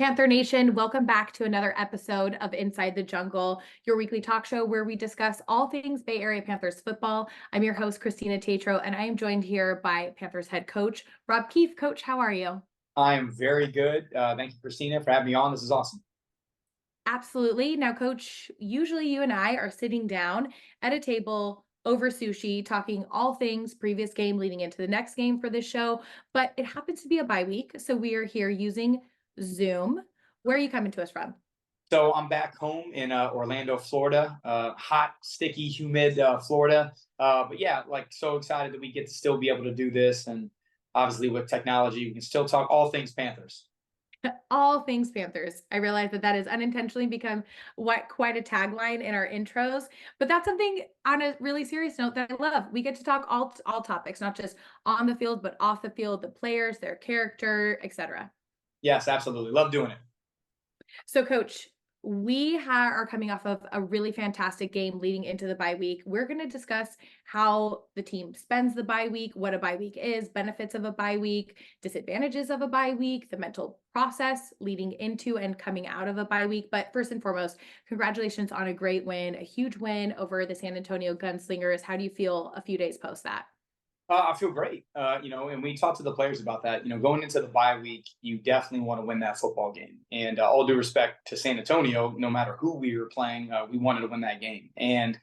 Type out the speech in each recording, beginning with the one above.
Panther Nation, welcome back to another episode of Inside the Jungle, your weekly talk show where we discuss all things Bay Area Panthers football. I'm your host, Christina Tetreault, and I am joined here by Panthers head coach, Rob Keefe. Coach, how are you? I am very good. Thank you, Christina, for having me on. This is awesome. Absolutely. Now, Coach, usually you and I are sitting down at a table over sushi, talking all things previous game leading into the next game for this show, but it happens to be a bye week, so we are here using Zoom. Where are you coming to us from? So I'm back home in Orlando, Florida. Hot, sticky, humid Florida. But yeah, like so excited that we get to still be able to do this. And obviously with technology, we can still talk all things Panthers. All things Panthers. I realize that that has unintentionally become what quite a tagline in our intros, but that's something on a really serious note that I love. We get to talk all topics, not just on the field, but off the field, the players, their character, etc. Yes, absolutely. Love doing it. So, Coach, are coming off of a really fantastic game leading into the bye week. We're going to discuss how the team spends the bye week, what a bye week is, benefits of a bye week, disadvantages of a bye week, the mental process leading into and coming out of a bye week. But first and foremost, congratulations on a great win, a huge win over the San Antonio Gunslingers. How do you feel a few days post that? I feel great. And we talked to the players about that. Going into the bye week, you definitely want to win that football game. And all due respect to San Antonio, no matter who we were playing, we wanted to win that game. And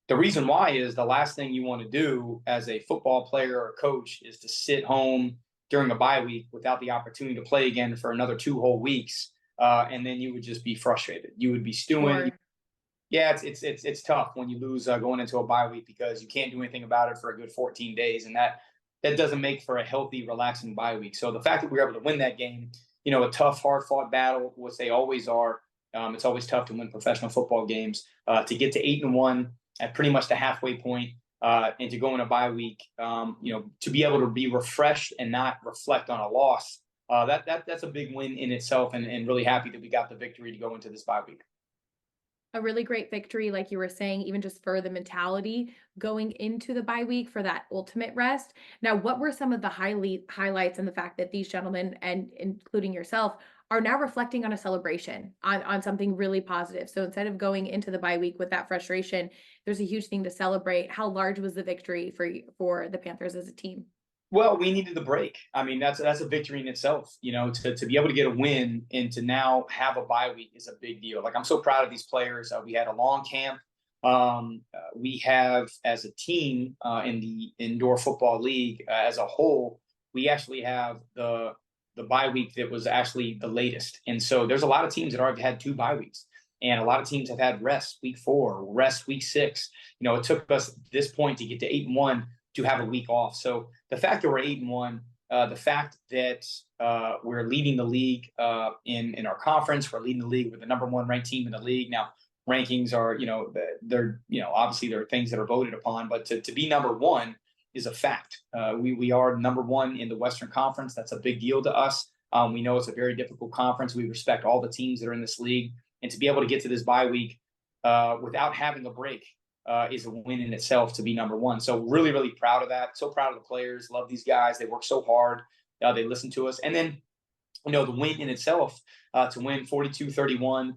the reason why is the last thing you want to do as a football player or coach is to sit home during a bye week without the opportunity to play again for another 2 whole weeks. And then you would just be frustrated. You would be stewing. Sure. Yeah, it's tough when you lose going into a bye week because you can't do anything about it for a good 14 days, and that doesn't make for a healthy, relaxing bye week. So the fact that we were able to win that game, a tough, hard fought battle, which they always are. It's always tough to win professional football games. To get to 8-1 at pretty much the halfway point, and to go in a bye week, to be able to be refreshed and not reflect on a loss, that's a big win in itself, and really happy that we got the victory to go into this bye week. A really great victory, like you were saying, even just for the mentality going into the bye week for that ultimate rest. Now, what were some of the highlights and the fact that these gentlemen, and including yourself, are now reflecting on a celebration, on something really positive? So instead of going into the bye week with that frustration, there's a huge thing to celebrate. How large was the victory for the Panthers as a team? Well, we needed the break. I mean, that's a victory in itself. To be able to get a win and to now have a bye week is a big deal. Like I'm so proud of these players. We had a long camp. We have as a team in the indoor football league as a whole, we actually have the bye week that was actually the latest. And so there's a lot of teams that already had 2 bye weeks. And a lot of teams have had rest week 4, rest week 6. It took us this point to get to 8-1 to have a week off. So the fact that we're 8-1, the fact that we're leading the league in our conference, we're leading the league with the number 1 ranked team in the league. Now, rankings are, they're, obviously there are things that are voted upon, but to be number 1 is a fact. We are number 1 in the Western Conference. That's a big deal to us. We know it's a very difficult conference. We respect all the teams that are in this league, and to be able to get to this bye week without having a break is a win in itself to be number 1. So really, really proud of that. So proud of the players. Love these guys. They work so hard. They listen to us. And then, the win in itself, to win 42-31,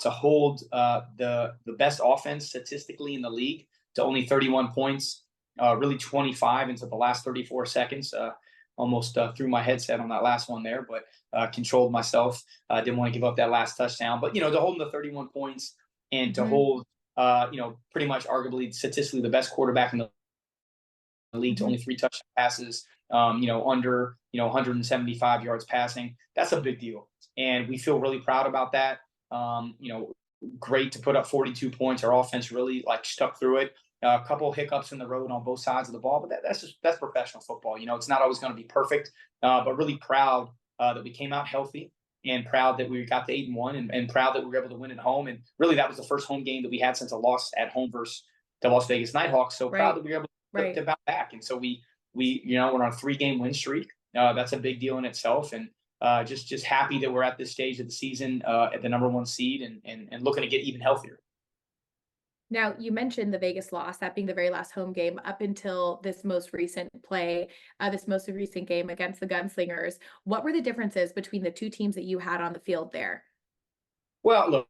to hold the best offense statistically in the league to only 31 points, really 25 into the last 34 seconds. Almost threw my headset on that last one there, but controlled myself. Didn't want to give up that last touchdown. But, to hold the 31 points and to hold pretty much arguably statistically the best quarterback in the league to only 3 touchdown passes, under, 175 yards passing. That's a big deal. And we feel really proud about that. Great to put up 42 points. Our offense really stuck through it. A couple of hiccups in the road on both sides of the ball, but that's professional football. It's not always going to be perfect, but really proud that we came out healthy, and proud that we got to 8-1, and proud that we were able to win at home. And really, that was the first home game that we had since a loss at home versus the Las Vegas Nighthawks. So Right. proud that we were able to bounce back. And so we're on a 3-game win streak. That's a big deal in itself. And just happy that we're at this stage of the season at the number 1 seed and looking to get even healthier. Now, you mentioned the Vegas loss, that being the very last home game up until this most recent play, this most recent game against the Gunslingers. What were the differences between the two teams that you had on the field there? Well, look,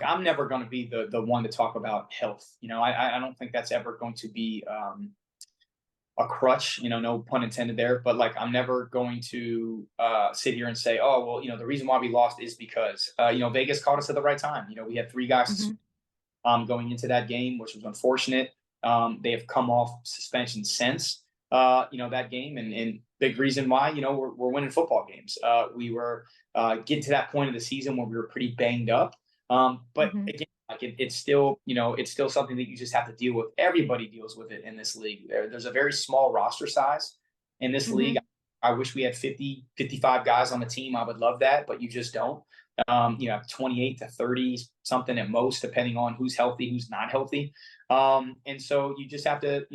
I'm never going to be the one to talk about health. I don't think that's ever going to be a crutch. No pun intended there. But like, I'm never going to sit here and say, oh, well, the reason why we lost is because Vegas caught us at the right time. We had three guys Mhm, going into that game, which was unfortunate. They have come off suspension since that game, and big reason why we're winning football games. We were getting to that point of the season where we were pretty banged up, but mhm, again, like it's still it's still something that you just have to deal with. Everybody deals with it in this league. There's a very small roster size in this league. mhm, I wish we had 50, 55 guys on the team. I would love that, but you just don't. 28 to 30 something at most, depending on who's healthy, who's not healthy. And so you just have to,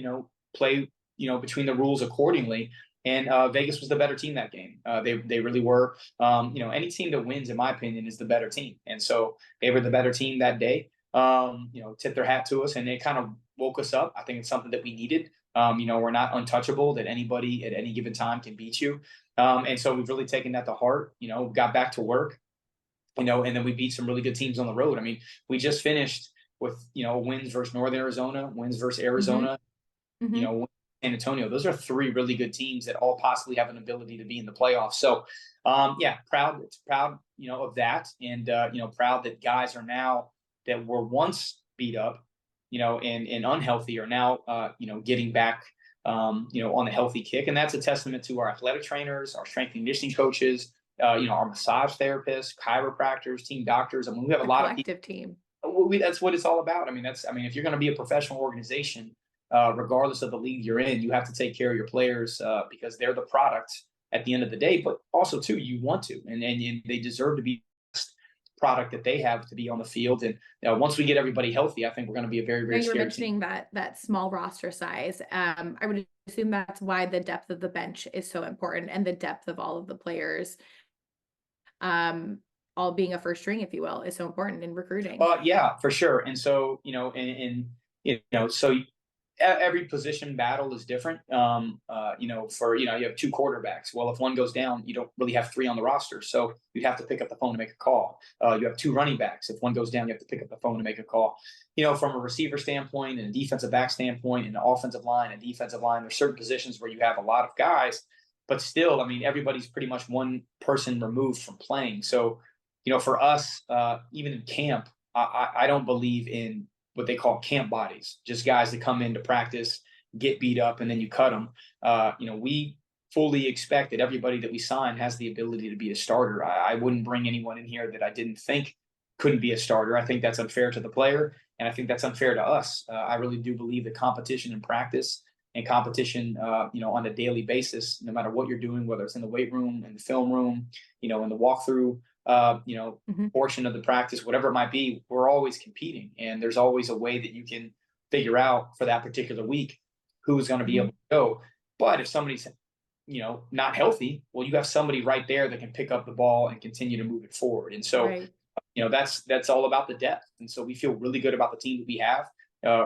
play, between the rules accordingly. And Vegas was the better team that game. They really were. Any team that wins, in my opinion, is the better team. And so they were the better team that day. Tip their hat to us, and they kind of woke us up. I think it's something that we needed. We're not untouchable, that anybody at any given time can beat you. And so we've really taken that to heart. Got back to work, and then we beat some really good teams on the road. I mean, we just finished with, wins versus Northern Arizona, wins versus mhm, Arizona, mhm. San Antonio. Those are three really good teams that all possibly have an ability to be in the playoffs. So, yeah, proud, of that. And, proud that guys are now that were once beat up, and unhealthy are now, getting back, on the healthy kick. And that's a testament to our athletic trainers, our strength and conditioning coaches, our massage therapists, chiropractors, team doctors. I mean, we have a A lot of people. collective team. That's what it's all about. I mean, if you're going to be a professional organization, regardless of the league you're in, you have to take care of your players because they're the product at the end of the day. But also, too, you want to, and they deserve to be the best product that they have to be on the field. And once we get everybody healthy, I think we're going to be a very, Now very you were scary team. mentioning that small roster size. I would assume that's why the depth of the bench is so important and the depth of all of the players, um, all being a first string, if you will, is so important in recruiting. Yeah, for sure. And so, so every position battle is different. For you have two quarterbacks. Well, if one goes down, you don't really have three on the roster, so you'd have to pick up the phone to make a call. You have two running backs. If one goes down, you have to pick up the phone to make a call. From a receiver standpoint and a defensive back standpoint and an offensive line and defensive line, there's certain positions where you have a lot of guys, but still, I mean, everybody's pretty much one person removed from playing. So, for us, even in camp, I don't believe in what they call camp bodies, just guys that come into practice, get beat up, and then you cut them. We fully expect that everybody that we sign has the ability to be a starter. I wouldn't bring anyone in here that I didn't think couldn't be a starter. I think that's unfair to the player, and I think that's unfair to us. I really do believe that competition in practice and competition, on a daily basis, no matter what you're doing, whether it's in the weight room, in the film room, in the walkthrough, uh, you know, Mhm. portion of the practice, whatever it might be, we're always competing. And there's always a way that you can figure out for that particular week who's going to be able Mhm. to go. But if somebody's, not healthy, well, you have somebody right there that can pick up the ball and continue to move it forward. And so, Right. that's all about the depth. And so we feel really good about the team that we have,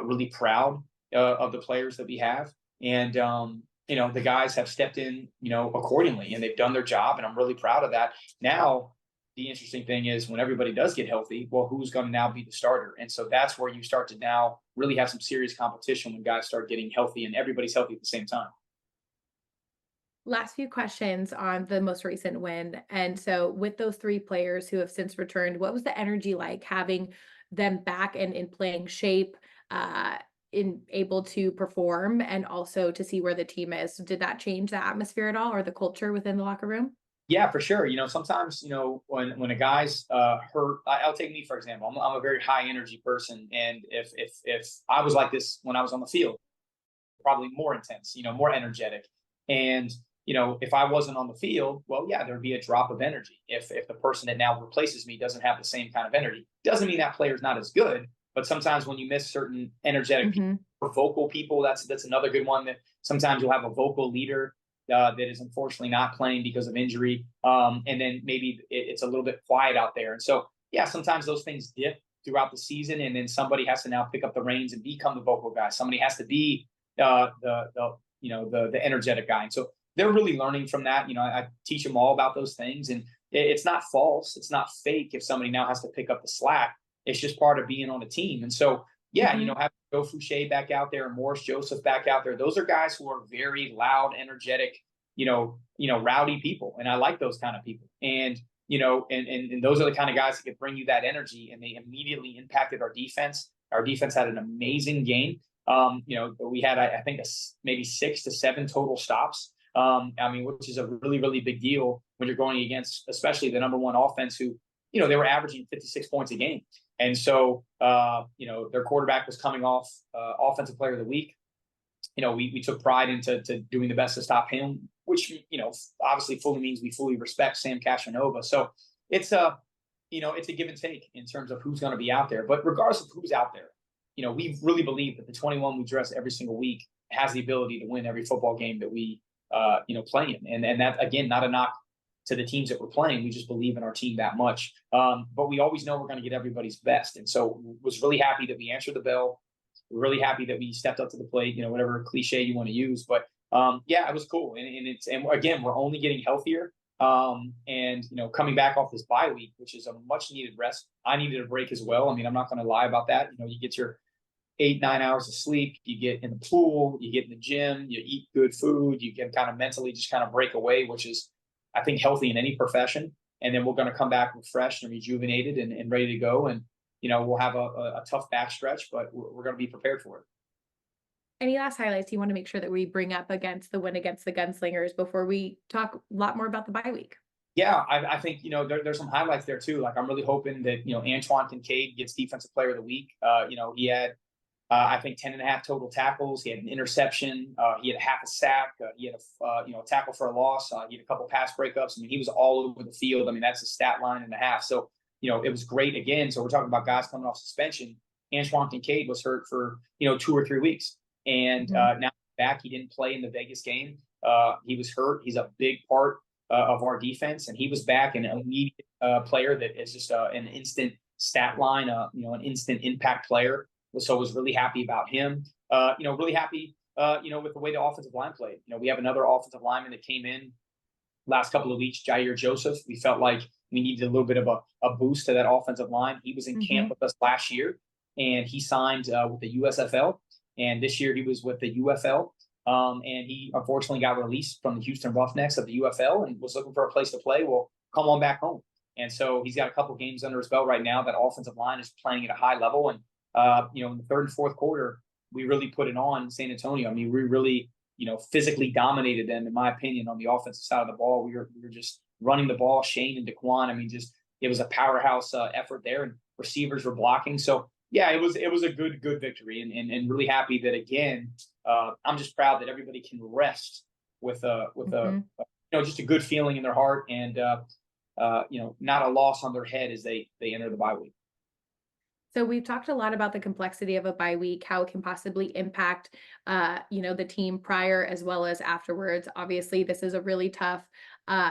really proud of the players that we have. And, the guys have stepped in, accordingly, and they've done their job. And I'm really proud of that. Now, the interesting thing is when everybody does get healthy, well, who's going to now be the starter? And so that's where you start to now really have some serious competition when guys start getting healthy and everybody's healthy at the same time. Last few questions on the most recent win. And so, with those three players who have since returned, what was the energy like having them back and in playing shape, uh, in able to perform, and also to see where the team is? Did that change the atmosphere at all or the culture within the locker room? Yeah, for sure. Sometimes when a guy's hurt, I'll take me for example. I'm a very high energy person, and if I was like this when I was on the field, probably more intense, more energetic. And if I wasn't on the field, well, yeah, there'd be a drop of energy. If the person that now replaces me doesn't have the same kind of energy, doesn't mean that player's not as good. But sometimes when you miss certain energetic people, Mhm. or vocal people, that's another good one. That sometimes you'll have a vocal leader that is unfortunately not playing because of injury, and then maybe it's a little bit quiet out there. And so, yeah, sometimes those things dip throughout the season, and then somebody has to now pick up the reins and become the vocal guy. Somebody has to be the energetic guy. And so they're really learning from that. I teach them all about those things, and it's not false, it's not fake if somebody now has to pick up the slack. It's just part of being on a team. And so, yeah, Mhm. having Joe Fouché back out there and Morris Joseph back out there, those are guys who are very loud, energetic, rowdy people. And I like those kind of people. And, and those are the kind of guys that can bring you that energy. And they immediately impacted our defense. Our defense had an amazing game. We had, I think, maybe 6 to 7 total stops. Which is a really, really big deal when you're going against, especially the number one offense, who, they were averaging 56 points a game. And so, their quarterback was coming off offensive player of the week. We took pride into doing the best to stop him, which, obviously fully means we fully respect Sam Cashinova. So it's it's a give and take in terms of who's going to be out there. But regardless of who's out there, we really believe that the 21 we dress every single week has the ability to win every football game that we, play in. And that, again, not a knock to the teams that we're playing. We just believe in our team that much. But we always know we're going to get everybody's best. And so was really happy that we answered the bell. We're really happy that we stepped up to the plate, whatever cliche you want to use. But it was cool. And again, we're only getting healthier. Coming back off this bye week, which is a much needed rest. I needed a break as well. I'm not going to lie about that. You get your 8-9 hours of sleep, you get in the pool, you get in the gym, you eat good food, you can kind of mentally just kind of break away, which is, I think, healthy in any profession. And then we're going to come back refreshed and rejuvenated and ready to go. And, we'll have a tough backstretch, but we're going to be prepared for it. Any last highlights you want to make sure that we bring up against the win against the Gunslingers before we talk a lot more about the bye week? Yeah, I think, there's some highlights there too. Like, I'm really hoping that, Antoine Kincaid gets defensive player of the week. He had, I think, 10.5 total tackles. He had an interception. He had half a sack. He had a tackle for a loss. He had a couple pass breakups. He was all over the field. That's a stat line and a half. So, it was great again. So we're talking about guys coming off suspension. Antoine Kincaid was hurt for, 2 or 3 weeks. And now back, he didn't play in the Vegas game. He was hurt. He's a big part of our defense. And he was back, and an immediate player that is just an instant stat line, an instant impact player. So I was really happy about him. Really happy, with the way the offensive line played. We have another offensive lineman that came in last couple of weeks, Jair Joseph. We felt like we needed a little bit of a boost to that offensive line. He was in camp with us last year, and he signed with the USFL. And this year he was with the UFL. And he unfortunately got released from the Houston Roughnecks of the UFL and was looking for a place to play. Well, come on back home. And so he's got a couple games under his belt right now. That offensive line is playing at a high level. And in the third and fourth quarter, we really put it on San Antonio. We really, physically dominated them, in my opinion, on the offensive side of the ball. We were just running the ball, Shane and Daquan. It was a powerhouse effort there, and receivers were blocking. So yeah, it was a good victory, and really happy that, again, I'm just proud that everybody can rest with just a good feeling in their heart, and not a loss on their head as they enter the bye week. So we've talked a lot about the complexity of a bye week, how it can possibly impact, the team prior as well as afterwards. Obviously, this is a really tough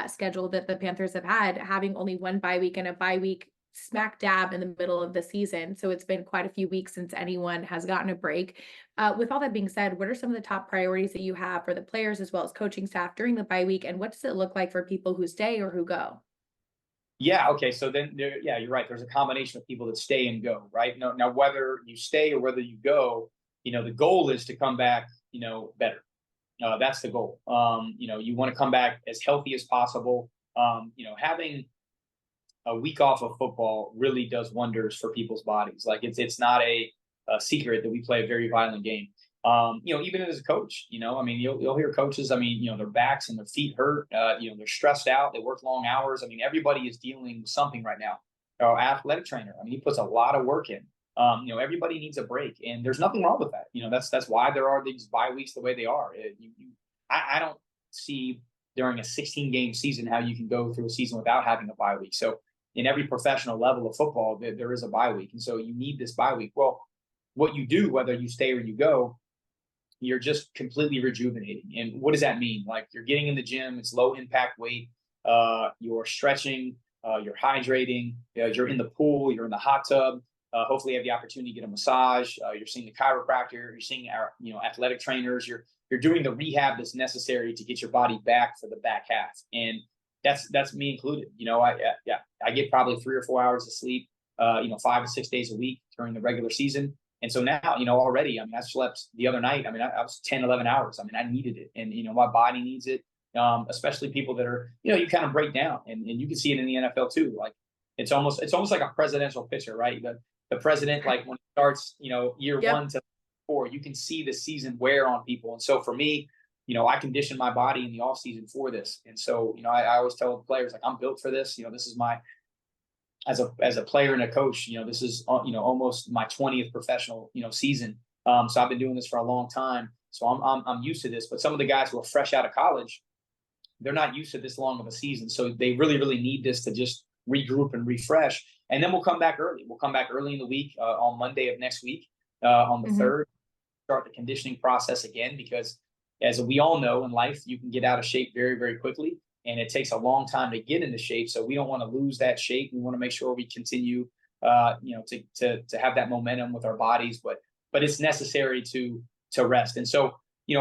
schedule that the Panthers have had, having only one bye week and a bye week smack dab in the middle of the season. So it's been quite a few weeks since anyone has gotten a break. With all that being said, what are some of the top priorities that you have for the players as well as coaching staff during the bye week? And what does it look like for people who stay or who go? Yeah. Okay. So then, you're right. There's a combination of people that stay and go. Right now, whether you stay or whether you go, the goal is to come back, better. That's the goal. You want to come back as healthy as possible. Having a week off of football really does wonders for people's bodies. Like, it's not a secret that we play a very violent game. Even as a coach, you'll hear coaches, their backs and their feet hurt, they're stressed out, they work long hours. Everybody is dealing with something right now. Our athletic trainer, he puts a lot of work in. Everybody needs a break, and there's nothing wrong with that. That's why there are these bye weeks the way they are. I don't see during a 16-game season how you can go through a season without having a bye week. So in every professional level of football, there is a bye week. And so you need this bye week. Well, what you do, whether you stay or you go, you're just completely rejuvenating. And what does that mean? Like, you're getting in the gym, it's low impact weight, you're stretching, you're hydrating, you're in the pool, you're in the hot tub, hopefully have the opportunity to get a massage. You're seeing the chiropractor, you're seeing our, athletic trainers. You're doing the rehab that's necessary to get your body back for the back half. And that's me included. I get probably 3 or 4 hours of sleep, 5 to 6 days a week during the regular season. And so now, already, I mean, I slept the other night. I mean, I was 10, 11 hours. I mean, I needed it. And, my body needs it. Especially people that are, you kind of break down, and you can see it in the NFL too. Like it's almost like a presidential pitcher, right? The president, like when it starts, year Yep. 1 to 4, you can see the season wear on people. And so for me, I condition my body in the off season for this. And so, I always tell the players, like, I'm built for this. This is my, as a player and a coach, this is, almost my 20th professional, season. So I've been doing this for a long time. So I'm used to this. But some of the guys who are fresh out of college, they're not used to this long of a season. So they really, really need this to just regroup and refresh. And then we'll come back early. We'll come back early in the week, on Monday of next week, on the 3rd, start the conditioning process again, because as we all know in life, you can get out of shape very, very quickly. And it takes a long time to get into shape. So we don't want to lose that shape. We want to make sure we continue, to have that momentum with our bodies, but it's necessary to rest. And so,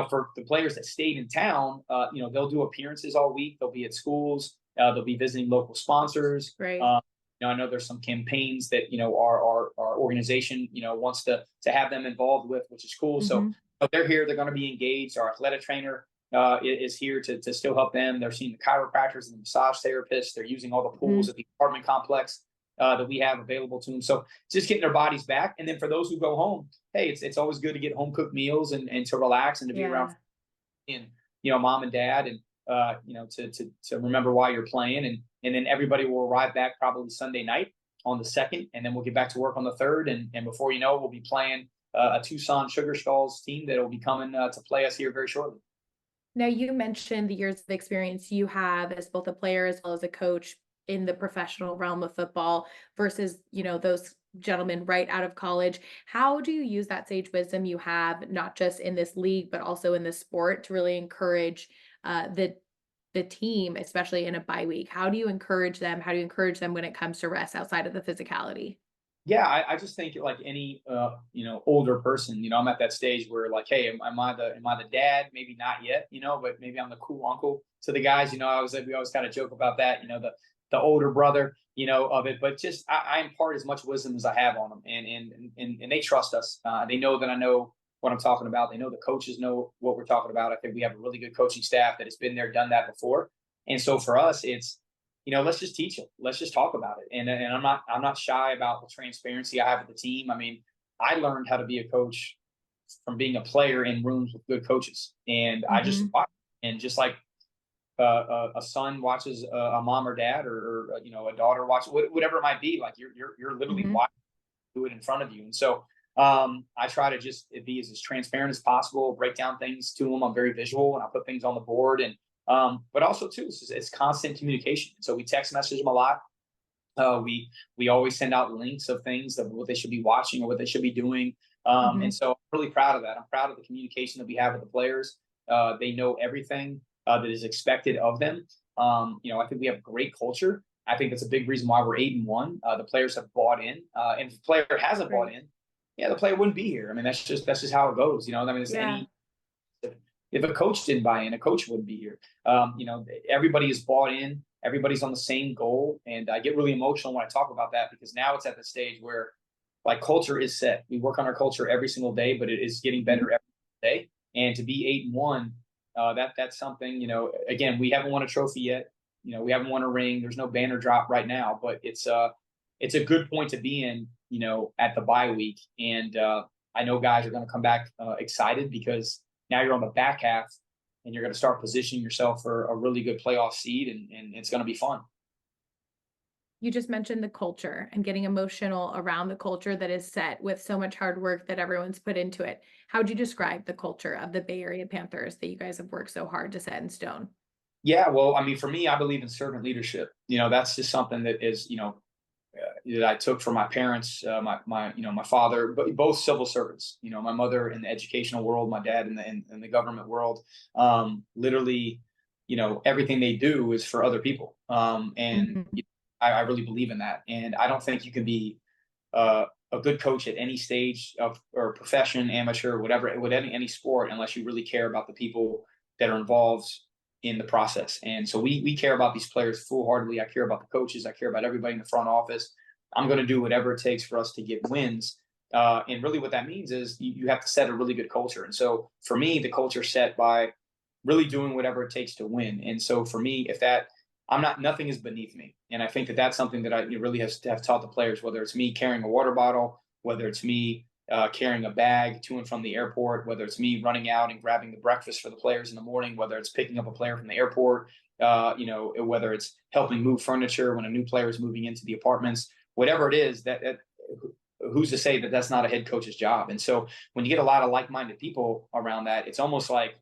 for the players that stayed in town, they'll do appearances all week. They'll be at schools. They'll be visiting local sponsors. Right. I know there's some campaigns that, our organization, wants to have them involved with, which is cool. So they're here. They're going to be engaged. Our athletic trainer is here to still help them. They're seeing the chiropractors and the massage therapists. They're using all the pools at the apartment complex that we have available to them. So just getting their bodies back. And then for those who go home, hey, it's always good to get home cooked meals and to relax and to be around, and mom and dad, and to remember why you're playing. And then everybody will arrive back probably Sunday night on the 2nd, and then we'll get back to work on the 3rd. And before you know, we'll be playing a Tucson Sugar Skulls team that will be coming to play us here very shortly. Now, you mentioned the years of experience you have as both a player as well as a coach in the professional realm of football versus, those gentlemen right out of college. How do you use that sage wisdom you have, not just in this league, but also in this sport, to really encourage the team, especially in a bye week? How do you encourage them? How do you encourage them when it comes to rest outside of the physicality? Yeah, I just think like any older person, I'm at that stage where, like, hey, am I the dad? Maybe not yet, but maybe I'm the cool uncle to the guys. We always kind of joke about that, the older brother, of it. But just I impart as much wisdom as I have on them, and they trust us. They know that I know what I'm talking about. They know the coaches know what we're talking about. I think we have a really good coaching staff that has been there, done that before. And so for us, it's, let's just teach them. Let's just talk about it. And I'm not shy about the transparency I have with the team. I mean, I learned how to be a coach from being a player in rooms with good coaches, and I just watch. And just like a son watches a mom or dad, or a daughter watches, whatever it might be, like you're literally watching do it in front of you. And so I try to just be as transparent as possible, break down things to them. I'm very visual, and I put things on the board. And but also too, it's constant communication. So we text message them a lot. We always send out links of things of what they should be watching or what they should be doing. And so I'm really proud of that. I'm proud of the communication that we have with the players. They know everything that is expected of them. I think we have great culture. I think that's a big reason why we're 8-1. The players have bought in, and if the player hasn't bought in, the player wouldn't be here. I mean, that's just how it goes. I mean, if a coach didn't buy in, a coach wouldn't be here. Everybody is bought in. Everybody's on the same goal. And I get really emotional when I talk about that, because now it's at the stage where, like, culture is set. We work on our culture every single day, but it is getting better every day. And to be 8-1, that's something, again, we haven't won a trophy yet. We haven't won a ring. There's no banner drop right now, but it's a good point to be in, at the bye week. And I know guys are going to come back excited, because now you're on the back half, and you're going to start positioning yourself for a really good playoff seed, and it's going to be fun. You just mentioned the culture and getting emotional around the culture that is set with so much hard work that everyone's put into it. How would you describe the culture of the Bay Area Panthers that you guys have worked so hard to set in stone? Yeah, well, I mean, for me, I believe in servant leadership. That's just something that is, that I took from my parents, my father, but both civil servants. My mother in the educational world, my dad in the government world. Literally, everything they do is for other people. And I really believe in that. And I don't think you can be a good coach at any stage of or profession, amateur, whatever, with any sport, unless you really care about the people that are involved in the process. And so we care about these players full heartedly. I care about the coaches. I care about everybody in the front office. I'm going to do whatever it takes for us to get wins. And really, what that means is you have to set a really good culture. And so for me, the culture set by really doing whatever it takes to win. And so for me, if that I'm not, nothing is beneath me. And I think that that's something that I really have taught the players, whether it's me carrying a water bottle, whether it's me carrying a bag to and from the airport, whether it's me running out and grabbing the breakfast for the players in the morning, whether it's picking up a player from the airport, whether it's helping move furniture when a new player is moving into the apartments, whatever it is that who's to say that that's not a head coach's job? And so when you get a lot of like-minded people around that, it's almost like,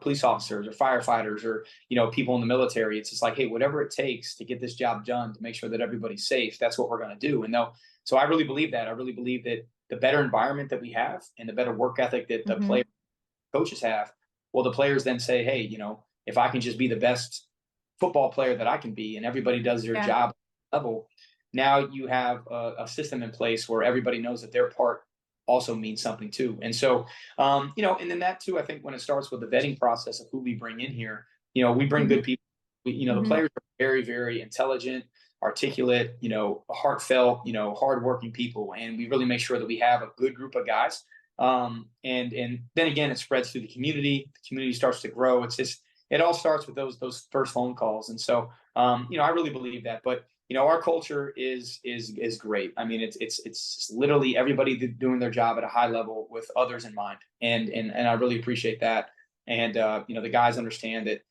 police officers or firefighters or, people in the military. It's just like, hey, whatever it takes to get this job done to make sure that everybody's safe, that's what we're going to do. And so I really believe that. I really believe that the better environment that we have and the better work ethic that the Mhm. player coaches have, well, the players then say, hey, if I can just be the best football player that I can be and everybody does their Yeah. job level, now you have a system in place where everybody knows that their part also means something too. And so, and then that too, I think when it starts with the vetting process of who we bring in here, we bring Mhm. good people. The Mhm. players are very, very intelligent, articulate, heartfelt, hardworking people. And we really make sure that we have a good group of guys. And then again, it spreads through the community. The community starts to grow. It all starts with those first phone calls. And so, I really believe that. But our culture is great. I mean, it's literally everybody doing their job at a high level with others in mind, and I really appreciate that. And the guys understand that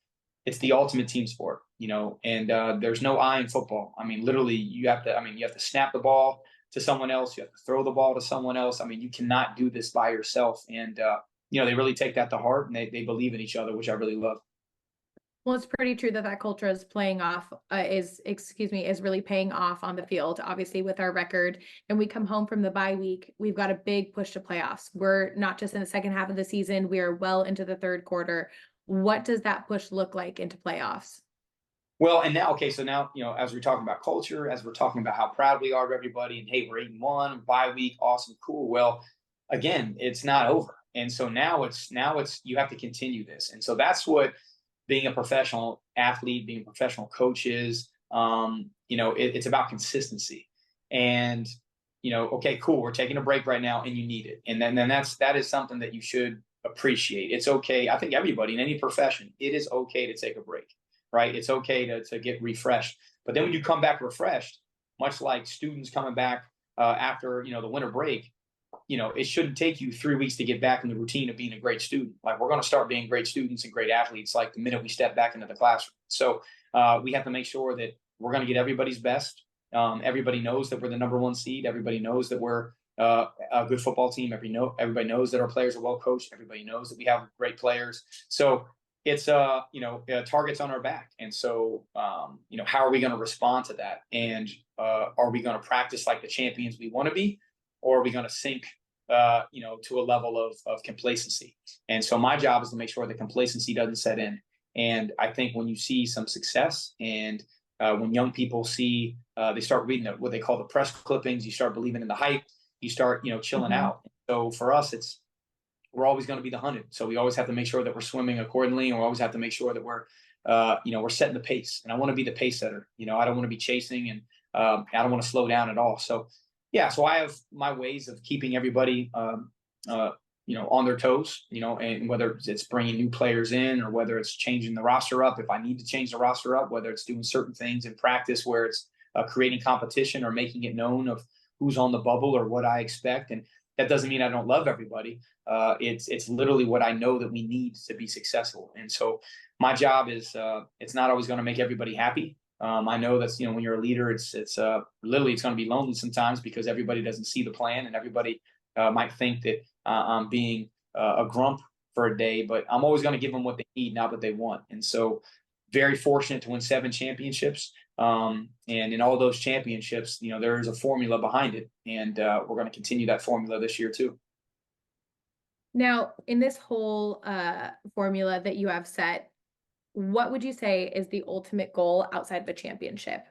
it's the ultimate team sport. And there's no I in football. I mean, literally, you have to snap the ball to someone else. You have to throw the ball to someone else. I mean, you cannot do this by yourself. And they really take that to heart, and they believe in each other, which I really love. Well, it's pretty true that that culture is playing off, is really paying off on the field, obviously, with our record. And we come home from the bye week, we've got a big push to playoffs. We're not just in the second half of the season, we are well into the third quarter. What does that push look like into playoffs? Well, and now, okay, so now, as we're talking about culture, as we're talking about how proud we are of everybody, and hey, we're 8-1, bye week, awesome, cool. Well, again, it's not over. And so now it's you have to continue this. And so that's what being a professional athlete, being a professional coach is. It's about consistency. And okay, cool, we're taking a break right now, and you need it. And then that is something that you should appreciate. It's okay. I think everybody in any profession, it is okay to take a break, right? It's okay to get refreshed. But then when you come back refreshed, much like students coming back after the winter break, it shouldn't take you 3 weeks to get back in the routine of being a great student. Like, we're going to start being great students and great athletes like the minute we step back into the classroom. So we have to make sure that we're going to get everybody's best. Everybody knows that we're the number one seed. Everybody knows that we're a good football team. Everybody knows that our players are well coached. Everybody knows that we have great players. So it's targets on our back. And so how are we going to respond to that? And are we going to practice like the champions we want to be, or are we going to sink to a level of complacency? And so my job is to make sure that complacency doesn't set in. And I think when you see some success, and when young people see, they start reading what they call the press clippings, you start believing in the hype, you start chilling Mhm. out. So for us, we're always going to be the hunted. So we always have to make sure that we're swimming accordingly, and we always have to make sure that we're setting the pace. And I want to be the pace setter. I don't want to be chasing, and I don't want to slow down at all. So yeah, so I have my ways of keeping everybody, on their toes, and whether it's bringing new players in, or whether it's changing the roster up, if I need to change the roster up, whether it's doing certain things in practice where it's creating competition or making it known of who's on the bubble or what I expect. And that doesn't mean I don't love everybody. It's literally what I know that we need to be successful. And so my job is it's not always going to make everybody happy. I know that's when you're a leader, it's literally it's going to be lonely sometimes, because everybody doesn't see the plan, and everybody might think that I'm being a grump for a day, but I'm always going to give them what they need, not what they want. And so, very fortunate to win 7 championships. And in all those championships, there is a formula behind it, and we're going to continue that formula this year too. Now, in this whole formula that you have set, what would you say is the ultimate goal outside of a championship?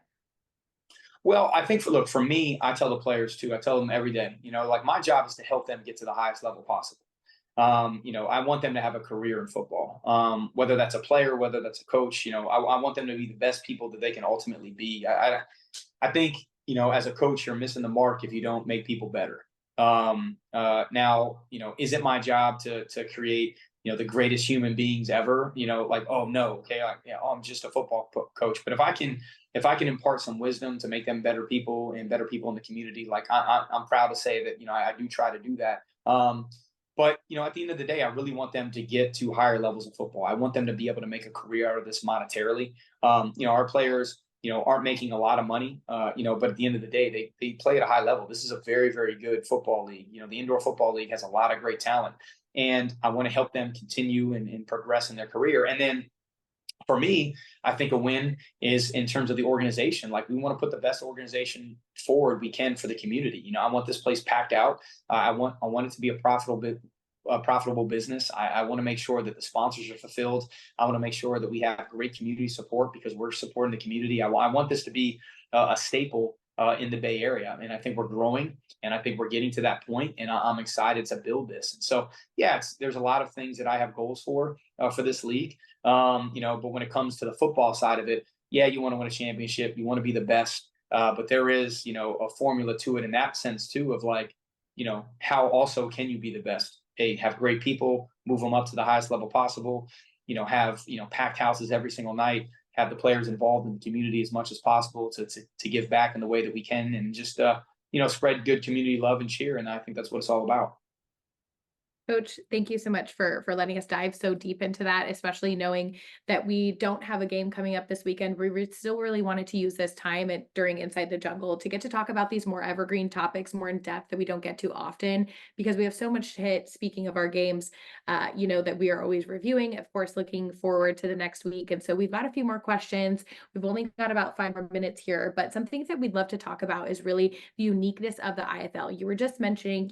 Well, I think for me, I tell the players too. I tell them every day. Like my job is to help them get to the highest level possible. I want them to have a career in football, whether that's a player, whether that's a coach. I want them to be the best people that they can ultimately be. I think as a coach, you're missing the mark if you don't make people better. Now, is it my job to create the greatest human beings ever? Like, oh no, okay, I'm just a football coach. But if I can impart some wisdom to make them better people and better people in the community, like I'm proud to say that I do try to do that. But at the end of the day, I really want them to get to higher levels of football. I want them to be able to make a career out of this monetarily. Our players, aren't making a lot of money, but at the end of the day, they play at a high level. This is a very, very good football league. The indoor football league has a lot of great talent, and I want to help them continue and progress in their career. And then for me, I think a win is in terms of the organization. Like we want to put the best organization forward we can for the community. I want this place packed out. I want it to be a profitable business. I want to make sure that the sponsors are fulfilled. I want to make sure that we have great community support because we're supporting the community. I want this to be a staple in the Bay Area. And I think we're growing and I think we're getting to that point, and I'm excited to build this. And so, yeah, there's a lot of things that I have goals for this league. But when it comes to the football side of it, yeah, you want to win a championship, you want to be the best. But there is, a formula to it in that sense too, of like, how also can you be the best? Hey, have great people, move them up to the highest level possible, have, packed houses every single night, have the players involved in the community as much as possible to give back in the way that we can, and just, spread good community love and cheer. And I think that's what it's all about. Coach, thank you so much for letting us dive so deep into that, especially knowing that we don't have a game coming up this weekend. Still really wanted to use this time during Inside the Jungle to get to talk about these more evergreen topics, more in depth that we don't get to often because we have so much to hit. Speaking of our games, that we are always reviewing, of course, looking forward to the next week. And so we've got a few more questions. We've only got about 5 more minutes here, but some things that we'd love to talk about is really the uniqueness of the IFL. You were just mentioning,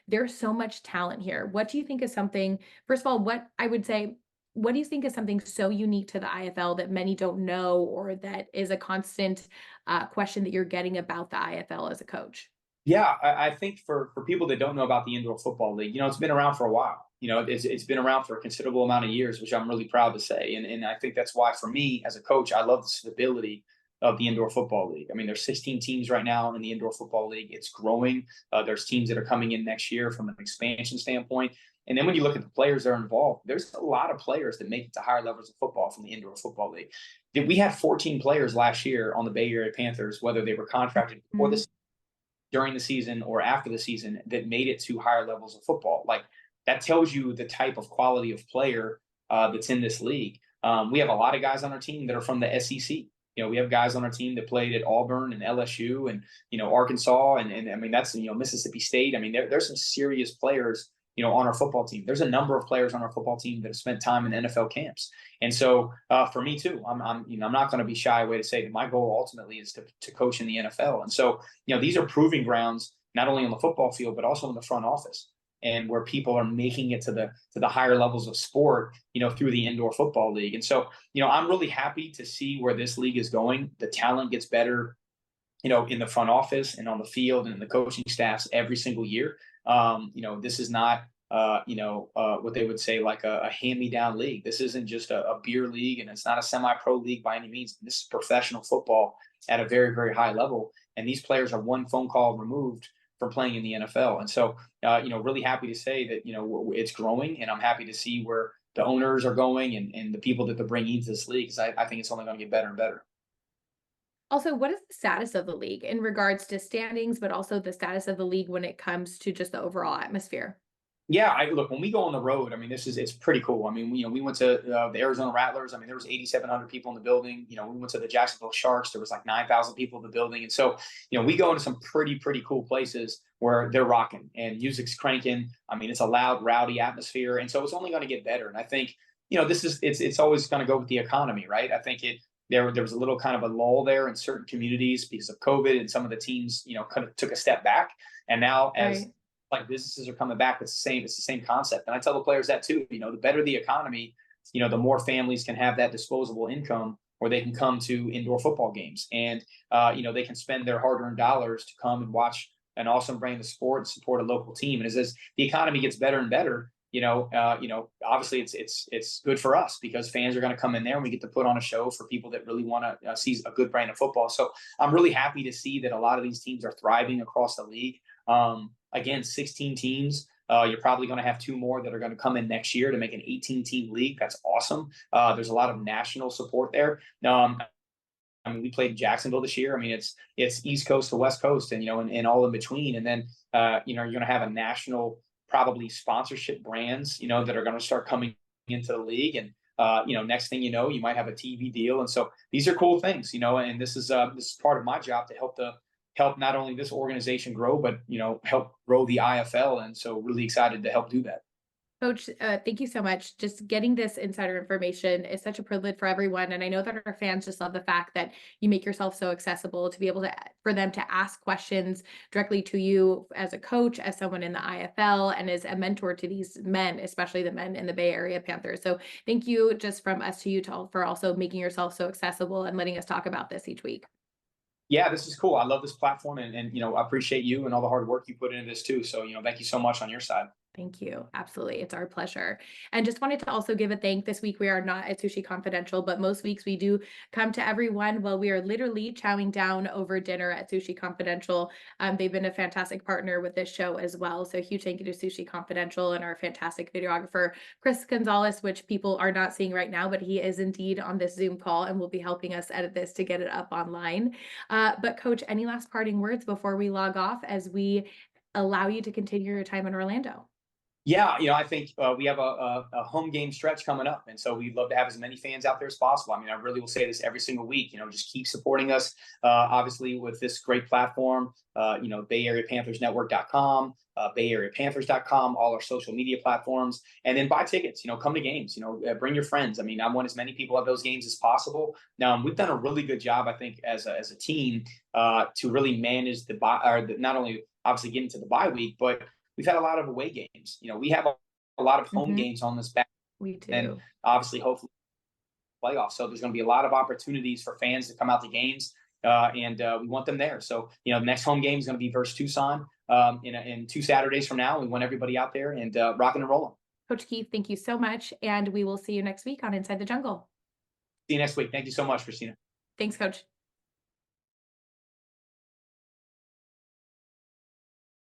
there's so much talent here. What do you think is something, first of all, what do you think is something so unique to the IFL that many don't know, or that is a constant question that you're getting about the IFL as a coach? Yeah, I think for people that don't know about the indoor football league, it's been around for a while. It's been around for a considerable amount of years, which I'm really proud to say. And I think that's why for me as a coach, I love the stability of the indoor football league. I mean, there's 16 teams right now in the indoor football league. It's growing. There's teams that are coming in next year from an expansion standpoint. And then when you look at the players that are involved, there's a lot of players that make it to higher levels of football from the indoor football league. We had 14 players last year on the Bay Area Panthers, whether they were contracted before the during the season or after the season, that made it to higher levels of football. Like that tells you the type of quality of player that's in this league. We have a lot of guys on our team that are from the SEC. We have guys on our team that played at Auburn and LSU and, Arkansas. And I mean, that's, Mississippi State. I mean, there's some serious players, on our football team. There's a number of players on our football team that have spent time in NFL camps. And so for me too, I'm not going to be shy away to say that my goal ultimately is to coach in the NFL. And so, these are proving grounds, not only on the football field, but also in the front office, and where people are making it to the higher levels of sport, through the indoor football league. And so, I'm really happy to see where this league is going. The talent gets better, in the front office and on the field and in the coaching staffs every single year. This is not, what they would say like a hand-me-down league. This isn't just a beer league, and it's not a semi-pro league by any means. This is professional football at a very, very high level. And these players are one phone call removed from playing in the NFL. And so, really happy to say that, it's growing, and I'm happy to see where the owners are going and the people that they're bringing into this league, because I think it's only going to get better and better. Also, what is the status of the league in regards to standings, but also the status of the league when it comes to just the overall atmosphere? Yeah, look, when we go on the road, I mean, it's pretty cool. I mean, we went to the Arizona Rattlers. I mean, there was 8,700 people in the building. We went to the Jacksonville Sharks. There was like 9,000 people in the building. And so, we go into some pretty cool places where they're rocking and music's cranking. I mean, it's a loud, rowdy atmosphere. And so it's only going to get better. And I think, it's always going to go with the economy, right? I think there was a little kind of a lull there in certain communities because of COVID, and some of the teams, kind of took a step back. And now as like businesses are coming back, it's the same concept. And I tell the players that too, the better the economy, the more families can have that disposable income or they can come to indoor football games, and they can spend their hard-earned dollars to come and watch an awesome brand of sport and support a local team. And as the economy gets better and better, obviously it's good for us because fans are going to come in there and we get to put on a show for people that really want to see a good brand of football. So I'm really happy to see that a lot of these teams are thriving across the league. Again, 16 teams. You're probably going to have 2 more that are going to come in next year to make an 18-team league. That's awesome. There's a lot of national support there. I mean, we played in Jacksonville this year. I mean, it's East Coast to West Coast, and all in between. And then you're going to have a national probably sponsorship brands, that are going to start coming into the league. And next thing you know, you might have a TV deal. And so these are cool things, and this is part of my job to help not only this organization grow, but help grow the IFL. And so really excited to help do that. Coach, thank you so much. Just getting this insider information is such a privilege for everyone. And I know that our fans just love the fact that you make yourself so accessible to be able for them to ask questions directly to you as a coach, as someone in the IFL, and as a mentor to these men, especially the men in the Bay Area Panthers. So thank you just from us to you for also making yourself so accessible and letting us talk about this each week. Yeah, this is cool. I love this platform, and I appreciate you and all the hard work you put into this too. So, thank you so much on your side. Thank you. Absolutely. It's our pleasure. And just wanted to also give a thank. This week we are not at Sushi Confidential, but most weeks we do come to everyone while we are literally chowing down over dinner at Sushi Confidential. They've been a fantastic partner with this show as well. So huge thank you to Sushi Confidential and our fantastic videographer, Chris Gonzalez, which people are not seeing right now, but he is indeed on this Zoom call and will be helping us edit this to get it up online. But Coach, any last parting words before we log off as we allow you to continue your time in Orlando? Yeah, I think we have a home game stretch coming up, and so we'd love to have as many fans out there as possible. I mean, I really will say this every single week. Just keep supporting us. Obviously, with this great platform, BayAreaPanthersNetwork.com, BayAreaPanthers.com, all our social media platforms, and then buy tickets. Come to games. Bring your friends. I mean, I want as many people at those games as possible. Now, we've done a really good job, I think, as a team to really manage not only obviously getting to the bye week, but we've had a lot of away games. We have a lot of home games on this back, We do. and obviously, hopefully, playoffs. So there's going to be a lot of opportunities for fans to come out to games, and we want them there. So the next home game is going to be versus Tucson in 2 Saturdays from now. We want everybody out there and rocking and rolling. Coach Keefe, thank you so much. And we will see you next week on Inside the Jungle. See you next week. Thank you so much, Christina. Thanks, Coach.